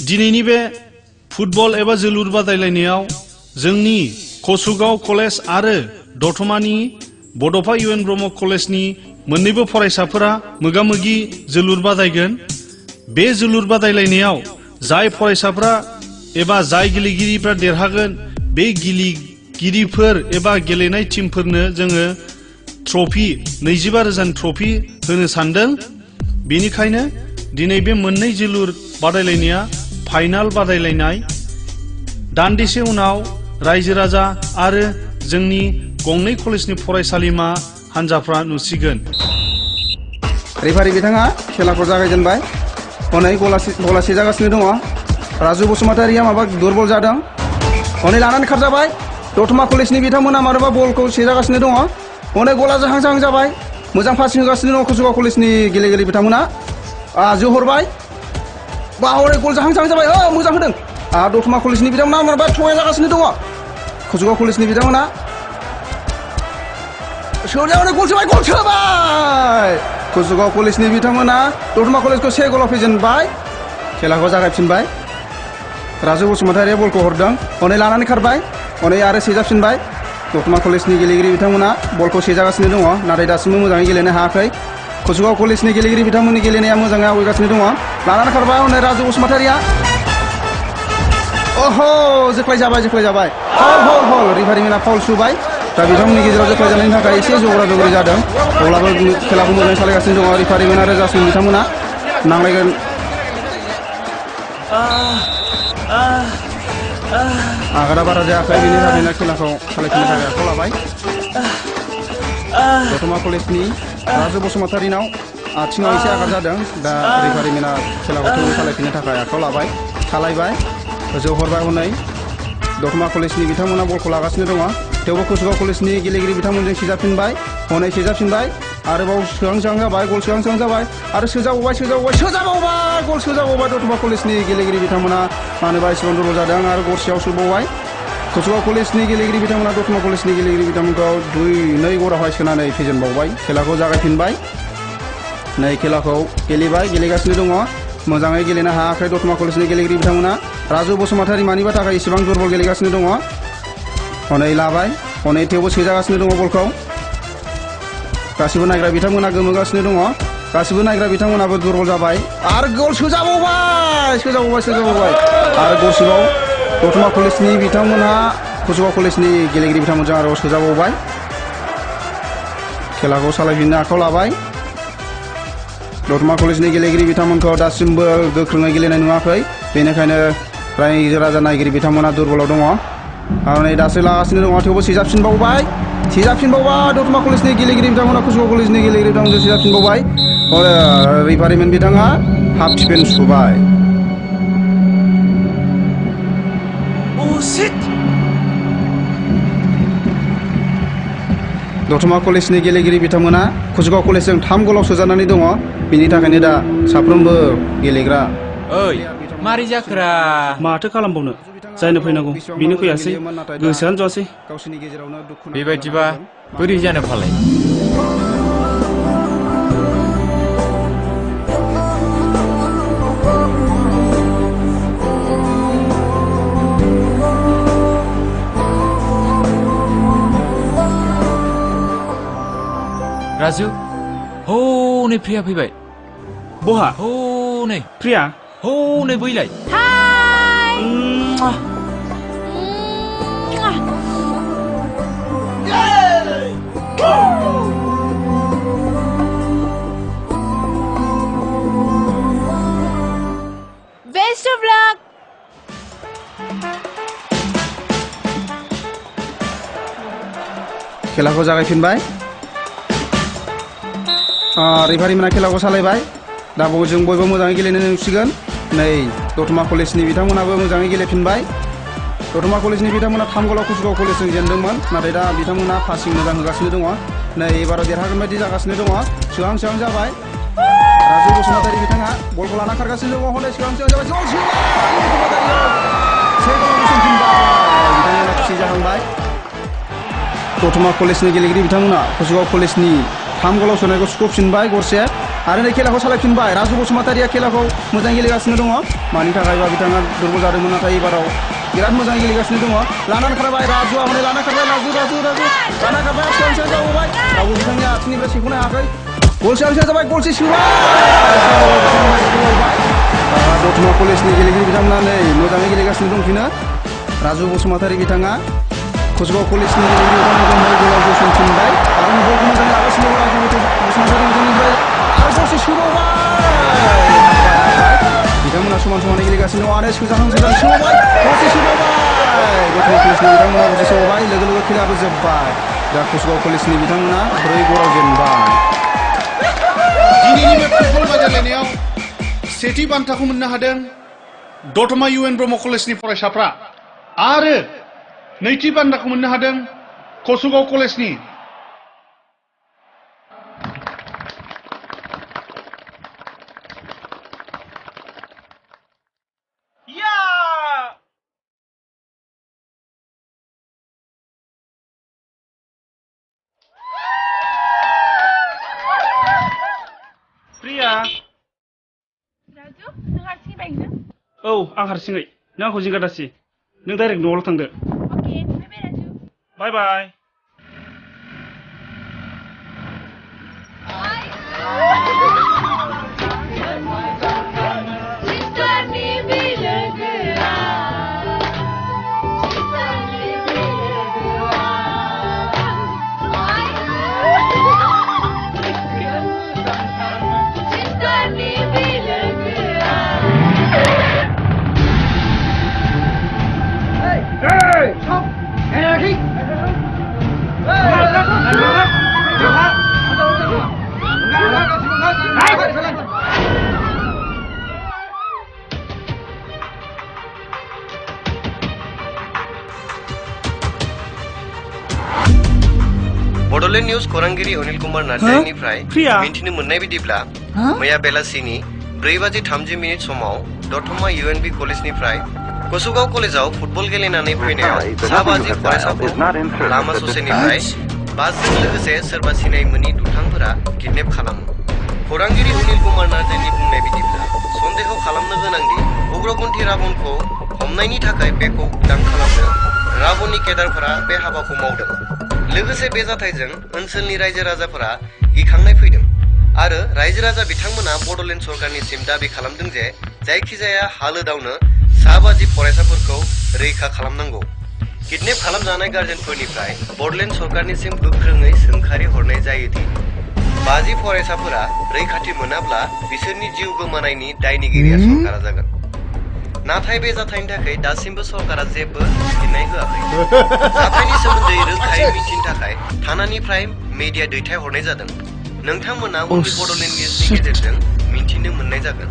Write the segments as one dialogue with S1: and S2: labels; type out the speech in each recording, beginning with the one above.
S1: दिनैनि बे फुटबल एबा जोलुर बादायलायनायाव जोंनि कसुगाव कलेज आरो दतमानि बड'फा इउएन ब्रह्म कलेजनि मोन्नैबो फरायसाफोरा मोगा-मोगि जोलुर बादायगोन। बे जोलुर बादायलायनायाव जाय फरायसाफोरा एबा जाय गेलेगिरिफ्रा देरहागोन बे गेलेगिरिफोर एबा गेलेनाय टीमफोरनो जोङो ट्रफी 25,000 ट्रफी होनो सानदों। बेनिखायनो दिनै बे मोननै जोलुर बादायलायनाया फाइनाल बादायलायनाय। दान्दिसे उनाव रायजो राजा आरो जोंनि गंनै कलेजनि फरायसालिमा हान्जाफ्रा नुसिगोन।
S2: रेफारि बिथाङा खेलाखौ जागायजेनबाय। हनै गला सेजागासिनो दङ। राजु बसुमतारिया माबा दुरबल जादों। हनै लानानै खारजाबाय। दतमा कलेजनि बिथांमोना मानोबा बलखौ सेजागासिनो दङ। हनै गला जाहां जाहां जाबाय। मोजां पासिं होगासिनो दङ कसुगाव कलेजनि गेलेगिरि बिथांमोना। जोहरबाय। हरै गल जाहां जाहां जाबाय। मोजां होदों। दतमा कलेजनि बिथांमोना मानोबा थगाय जागासिनो दङ। कसुगाव कलेजनि बिथांमोना सोजावनो गल सोबाय। कसुगाव कलेजनि बिथांमोना दतमा कलेजखौ 1 गलाव फेजेनबाय। खेलाखौ जागायफिनबाय। राजु बसुमतारिया बलखौ हरदों। हनै लानानै खारबाय। हनै आरो सेजाफिनबाय। दतमा कलेजनि गेलेगिरि बिथांमोना बलखौ सेजागासिनो दङ, नाथाय दासिमबो मोजाङै गेलेनो हायाखै। कसुगाव कलेजनि गेलेगिरि बिथांमोननि गेलेनाया मोजाङै आवगायगासिनो दङ। लानानै खारबाय। हनै राजु बसुमतारिया जोख्लाय जाबाय। फाउल रेफारिमेना फाउल सुबाय। दा बिथांमोननि गेजेराव जोख्लाय जानायनि थाखाय एसे जगरा-जगरि जादों। अब्लाबो खेलाखौ मोजाङै सालायगासिनो दङ रेफारिमेन आरो जासमिन बिथांमोना। नांलायगोन। आगादा बारा जायाखै, बेनि थाखायनो खेलाखौ सालायफिननो थाखाय आखायाव लाबाय। दतमा कलेजनि राजु बसुमतारिनाव आथिङाव एसे आघात जादों। दा रेफारिमेना खेलाखौ सालायफिननो थाखाय आखायाव लाबाय। सालायबाय। जोहरबाय। हनै दतमा कलेजनि बिथांमोना बलखौ लागासिनो दङ। थेवबो कसुगाव कलेजनि गेलेगिरि बिथांमोनजों सेजाफिनबाय। हनै सेजाफिनबाय। आरोबाव सोहां जाबाय। गल सोहां जाबाय। आरो सोजाबावबाय। गल सोजाबावबाय। दतमा कलेजनि गेलेगिरि बिथांमोना मानोबा एसेबां दुरबल जादों आरो गरसेयाव सोबावबाय। कसुगाव कलेजनि गेलेगिरि बिथांमोना दतमा कलेजनि गेलेगिरि बिथांमोनखौ 2 गरावहाय सोनानै फेजेनबावबाय। खेलाखौ जागायफिनबाय। नै खेलाखौ गेलेगासिनो दङ। मोजाङै गेलेनो हायाखै दतमा कलेजनि गेलेगिरि बिथांमोना। राजु बसुमतारि मानिबा थाखाय एसेबां दुरबल गेलेगासिनो दङ। हनै लाबाय। हनै थेवबो सेजागासिनो दङ बलखौ। गासिबो नायग्रा बिथांमोना गोमोगासिनो दङ। गासिबो नायग्रा बिथांमोनाबो दुरबल जाबाय। आरो गल सोजाबावबाय। आरो गरसेबाव दतमा कलेजनि बिथांमोनहा कसुगाव कलेजनि गेलेगिरि बिथांमोनजों आरोबाव सोजाबावबाय। खेलाखौ सालायफिननो आखायाव लाबाय। दतमा कलेजनि गेलेगिरि बिथांमोनखौ दासिमबो गोख्रोङै गेलेनाय नुवाखै, बेनिखायनो रायजो राजा नायगिरि बिथांमोना दुरबलाव दङ। आरो नै दासो लागासिनो दङ। थेवबो सेजाफिनबावबाय। दतमा कलेजनि गेलेगिरि बिथांमोना कसुगाव कलेजनि गेलेगिरि बिथांमोनजों सेजाफिनबावबाय। रेफारिमेन बिथाङा हाफ टिफिन सुबाय। दतमा कलेजनि गेलेगिरि बिथांमोना कसुगाव कलेजजों 3 गलाव सोजानानै दङ। बिनि थाखायनो दा साफ्रोमबो गेलेग्रा
S3: मारै जाखोरा?
S1: माथो खालामबावनो, जायनो फैनांगौ बेनो फैयासै, गोसोआनो जासै।
S2: गावसोरनि गेजेरावनो दुखु
S3: बेबायदिबा बोरै जानो फालाय? राजु, नै प्रिया फैबाय।
S1: बहा?
S3: नै
S1: प्रिया?
S3: नै बैलाय।
S4: Best of luck.
S2: खेलाखौ जागायफिनबाय। रेफारिमेना खेलाखौ सालायबाय। दा जों बयबो मोजाङै गेलेनो नुसिगोन। नै दतमा कलेजनि बिथांमोनाबो मोजाङै गेलेफिनबाय। दतमा कलेजनि बिथांमोना 3 गलाव कसुगाव कलेजजों जेनदोंमोन, नाथाय दा बिथांमोना पासिं मोजां होगासिनो दङ। नै एबाराव देरहागोन बायदि जागासिनो दङ। सोहां जाबाय। राजु बसुमतारि बिथाङा बलखौ लाना खारगासिनो दङ। हनै सोहां जाबाय। बिथांमोना खुसि जाहांबाय। दतमा कलेजनि गेलेगिरि बिथांमोना कसुगाव कलेजनि 3 गलाव सोनायखौ सुख'फिनबाय गरसे। आरो नै खेलाखौ सालायफिनबाय राजु बसुमतारिया खेलाखौ मोजां गेलेगासिनो दङ मानि थाखायबा बिथाङा दुरबल जादोंमोन नाथाय एबाराव बिराद मोजां गेलेगासिनो दङ लानानै खारबाय राजुआ हनै लाना खारबाय राजु लाना खारबाय आथिं जाबोबाय रावबो बिथांनि आथिंनिफ्राय सेख'नो हायाखै गलसे जाबाय गलसे सोबाय दतमा कलेजनि गेलेगिरि बिथांमोना नै मोजाङै गेलेगासिनो दंफिनो राजु बसुमतारि बिथाङा कसुगाव कलेजनि गेलेगिरि बिथांमोनखौ गोलाव बोसोनफिनबाय आरो बलखौ मोजाङै लागासिनो दङ राजु बसुमतारि बिथांनिफ्राय आरो गलसे सोबावबाय बिथांमोना समान गेलेगासिनो दङ आरो सोजाहां सोबावबाय गलसे सोबावबाय दतमा कलेजनि बिथांमोना गलसे सोबावबाय लोगो खेलाबो जोब्बाय दा कसुगाव कलेजनि बिथांमोना 4-2 जेनबाय
S1: दिनैनि बे फुटबल बादायलायनायाव सेथि बान्थाखौ मोननो हादों दतमा इउएन ब्रह्म कलेजनि फरायसाफ्रा आरो नैथि बान्थाखौ मोननो हादों कसुगाव कलेजनि
S5: Priya.
S4: Raju, nang harsing baik na?
S5: Oh, ang harsingay. Nang ako jingga dasi. Nang direct nol tangde.
S4: Okay, bye Raju.
S5: Bye bye.
S6: Bodoland news खौरांगिरि अनिल कुमार नार्जारिनिफ्राय मिन्थिनो मोननाय बायदिब्ला मैया बेलासिनि 4:30 समाव दतमा इउएनबी कलेजनिफ्राय कसुगाव कलेजाव फुटबल गेलेनानै फैनायाव 5 फरायसाफोर लामा ससेनिफ्राय बासजों लोगोसे सोरबा सिनाय मोनि दुथांफोरा किडनेप खालामो खौरांगिरि अनिल कुमार नार्जारिनि बुंनाय बायदिब्ला सन्देह खालामनो गोनांदि उग्रपन्थी राबनखौ हमनायनि थाखाय बेखौ उदां खालामनो राबननि केडारफोरा बे हाबाखौ मावदों लोगोसे बे जाथायजों ओनसोलनि रायजो राजाफोरा गिखांनाय फैदों आरो रायजो राजा बिथांमोना बड'लेण्ड सरकारनिसिम दाबि खालामदों जे जायखिजाया हालोदावनो 5 फरायसाफोरखौ रैखा खालामनांगौ किडनेप खालामजानाय गार्जेनफोरनिफ्राय बड'लेण्ड सरकारनिसिम गोख्रोङै सोंखारि हरनाय जायोदि 5 फरायसाफोरा रैखाथि मोनाब्ला बिसोरनि जिउ गोमानायनि दायनिगिरिया सरकारा जागोन नाथाय बे जाथायनि थाखाय दासिमबो सरकारा जेबो फिननाय होआखै जाथायनि सोमोन्दै रोखायै मिथिनो थाखाय थानानिफ्राय मिडिया दैथाय हरनाय जादों नोंथांमोना उननि बड'लेण्ड निउजनि गेजेरजों मिथिनो मोननाय जागोन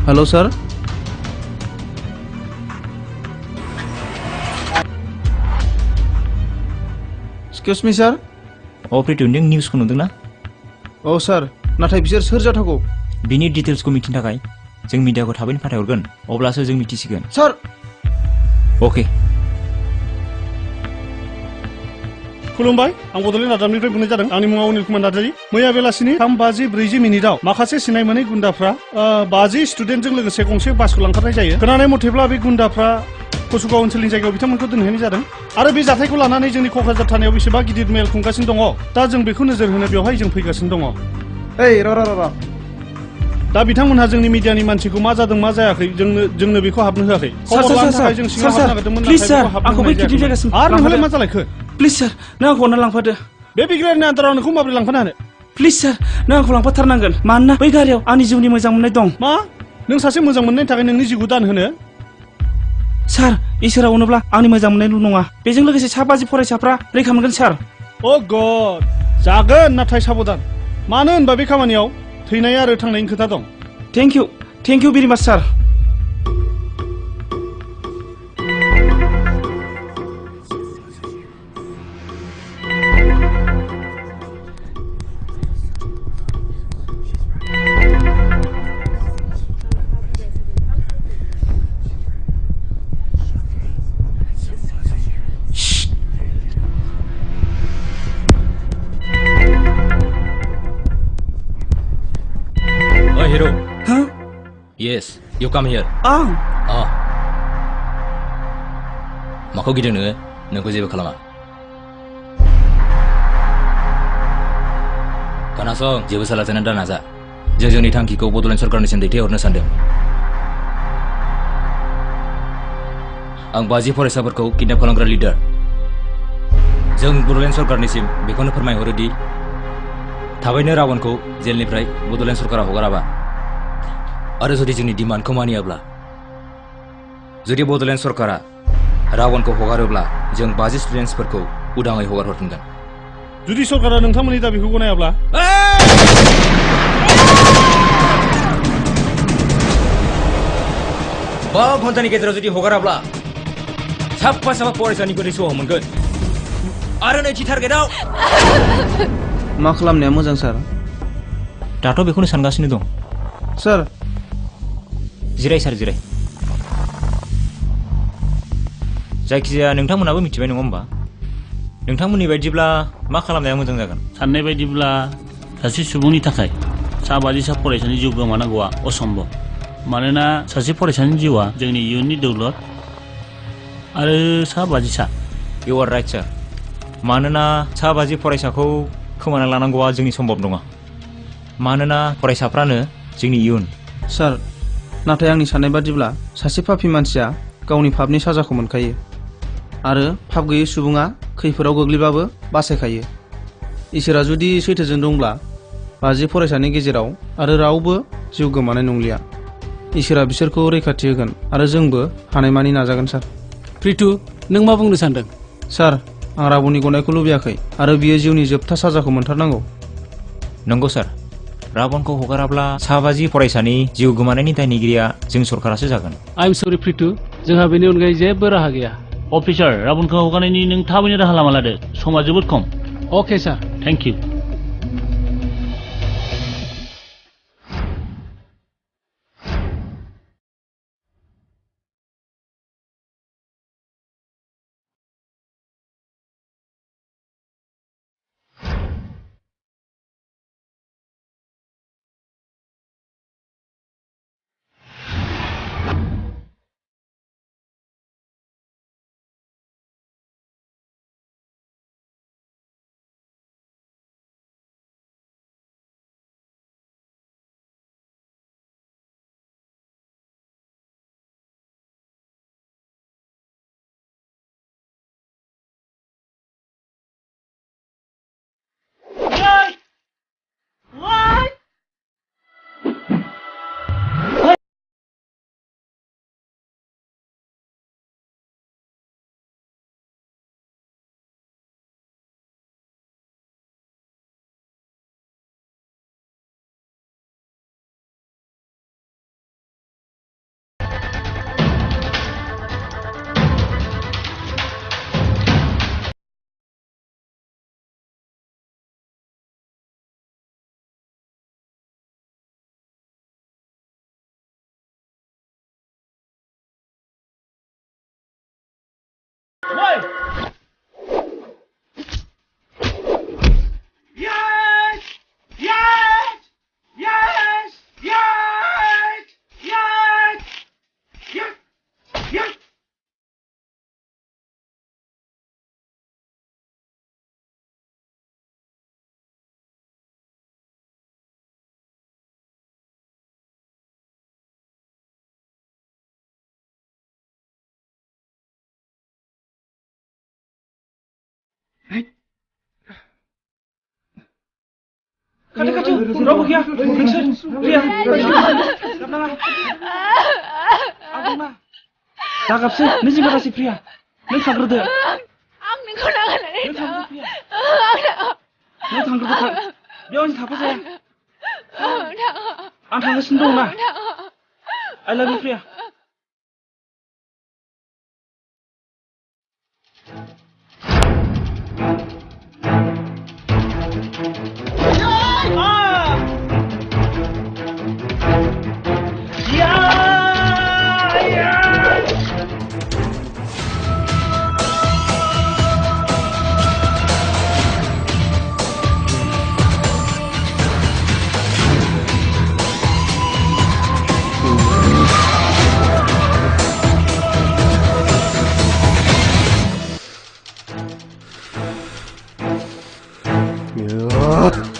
S2: हेलो सर एक्सक्यूज मी सर
S3: अप्रेटिव नों निउसखौ नुदोंना
S2: औ सर नाथाय बिसोर सोर जाथावगौ
S3: बिनि डिटेल्सखौ मिथिनो थाखाय जों मिडियाखौ थाबैनो फाथायहरगोन अब्लासो जों मिथिसिगोन
S2: सर
S3: ओके
S1: खुलुमबाय आं बड'लेण्ड रादाबनिफ्राय बुंनाय जादों आंनि मुङा अनिल कुमार नार्जारि मैया बेलासिनि 3:40 माखासे सिनाय मोनै गुन्दाफ्रा 50 स्टुडेन्टजों लोगोसे गंसे बासखौ लांखारनाय जायो खोनानाय मथेब्ला बे गुन्दाफ्रा कसुगाव ओनसोलनि जायगायाव बिथांमोनखौ दोनहैनाय जादों आरो बे जाथायखौ लानानै जोंनि क'क्राझार थानायाव बेसेबा गिदिर मेल खुंगासिनो दङ दा जों बेखौ नोजोर होनो बेवहाय जों फैगासिनो दङ
S2: ओइ र
S1: दा बिथांमोनहा जोंनि मिडियानि मानसिखौ मा जादों मा जायाखै जोंनो बेखौ हाबनो होआखै खबर लानो थाखाय जों सिगाङाव हाबनो नागिरदोंमोन नाथाय आंखौ बै किडनेप जागासिनो आरो नोंलाय मा जालायखो
S2: प्लिज सर नों आंखौ अनना लांफादो
S1: बे बिग्रायनि आन्दाराव नोंखौ माबोरै लांफानो हानो
S2: प्लिज सर नों आंखौ लांफाथारनांगोन मानोना बै गारियाव आंनि जिउनि मोजां मोननाय दं
S1: मा नों सासे मोजां मोननायनि थाखाय नोंनि जिउखौ दान होनो
S2: सार इसोरा अनोब्ला आंनि मोजां मोननायल' नङा बेजों लोगोसे 5 फरायसाफ्रा रैखा मोनगोन सार
S1: अ गड जागोन नाथाय साबधान मानो होनबा बे खामानियाव थैनाय आरो थांनायनि खोथा दं
S2: थेंक इउ भेरि माच सार
S7: Yes, you come here.
S2: आं
S7: माखौ गिदों नोङो? नोंखौ जेबो खालामा। खोनासं, जेबो सालायजानो दा नाजा। जों जोंनि थांखिखौ बड'लेण्ड सरकारनिसिम दैथायहरनो सानदों। आं 50 फरायसाफोरखौ किडनेप खालामग्रा लिडार। जों बड'लेण्ड सरकारनिसिम बेखौनो फोरमायहरो दि थाबैनो रावनखौ जेलनिफ्राय बड'लेण्ड सरकारा हगाराबा आरो जुदि जोंनि डिमान्डखौ मानियाब्ला जुदि बड'लेण्ड सरकारा रावनखौ हगारोब्ला जों 50 स्टुडेन्टसफोरखौ उदाङै हगार हरफिनगोन।
S1: जुदि सरकारा नोंथांमोननि दाबिखौ गनायाब्ला
S7: 5 घन्टानि गेजेराव जुदि हगाराब्ला साफा फरायसानि गोदै सह मोनगोन। आरो नैथि टारगेटआव
S2: मा खालामनाया मोजां सार?
S3: दाथ' बेखौनो सानगासिनो दं।
S2: सार
S3: जिराय सार जिराय। जायखिजाया नोंथांमोनाबो मिथिबाय नङा होमबा? नोंथांमोननि बायदिब्ला मा खालामनाया मोजां जागोन?
S5: साननाय बायदिब्ला सासे सुबुंनि थाखाय सा 50 फरायसानि जिउ गोमानांगौआ असम्भब। मानोना सासे फरायसानि जिउआ जोंनि इयुननि दौलत आरो सा 50
S3: इउ आर राइट सार। मानोना सा 50 फरायसाखौ खोमाना लानांगौआ जोंनि सम्भब नङा। मानोना फरायसाफ्रानो जोंनि इयुन।
S2: सार नाथाय आंनि साननाय बादिब्ला सासे पापि मानसिया गावनि पापनि साजाखौ मोनखायो आरो पाप गैयै सुबुङा खैफोदाव गोग्लैबाबो बासायखायो। इसोरा जुदि सैथोजों दंब्ला 50 फरायसानि गेजेराव आरो रावबो जिउ गोमानाय नंलिया। इसोरा बिसोरखौ रैखाथि होगोन आरो जोंबो हानायमानि नाजागोन सार।
S5: प्रितु, नों मा बुंनो सानदों?
S2: सार आं रावननि गनायखौ लुबैयाखै आरो बियो जिउनि जोबथा साजाखौ मोनथारनांगौ।
S3: नंगौ सार। रावनखौ हगाराब्ला सा 50 फरायसानि जिउ गोमानायनि दायनिगिरिया जों सरकारासो जागोन।
S5: आइ एम सरि प्रितु, जोंहा बेनि अनगायै जेबो राहा गैया। अफिसार, रावनखौ हगारनायनि नों थाबैनो राहा लामा लादो। समा जोबोद खम। अके सार, थेंक इउ। खाथि खाथियाव रावबो गैया। नोंसोर प्रिया गाबनाङा। आं दंना। दा गाबसै, नों जिंगा दासै प्रिया। नों थांग्रोदो।
S4: आं नोंखौ नागारनानै
S5: नों थांग्रो प्रिया।
S4: थाङा।
S5: नों थांग्रोदो थां। बेयाव आंजों थाफा जाया। आं थांगासिनो दं ना। आइ लाभ इउ प्रिया।
S2: Oh.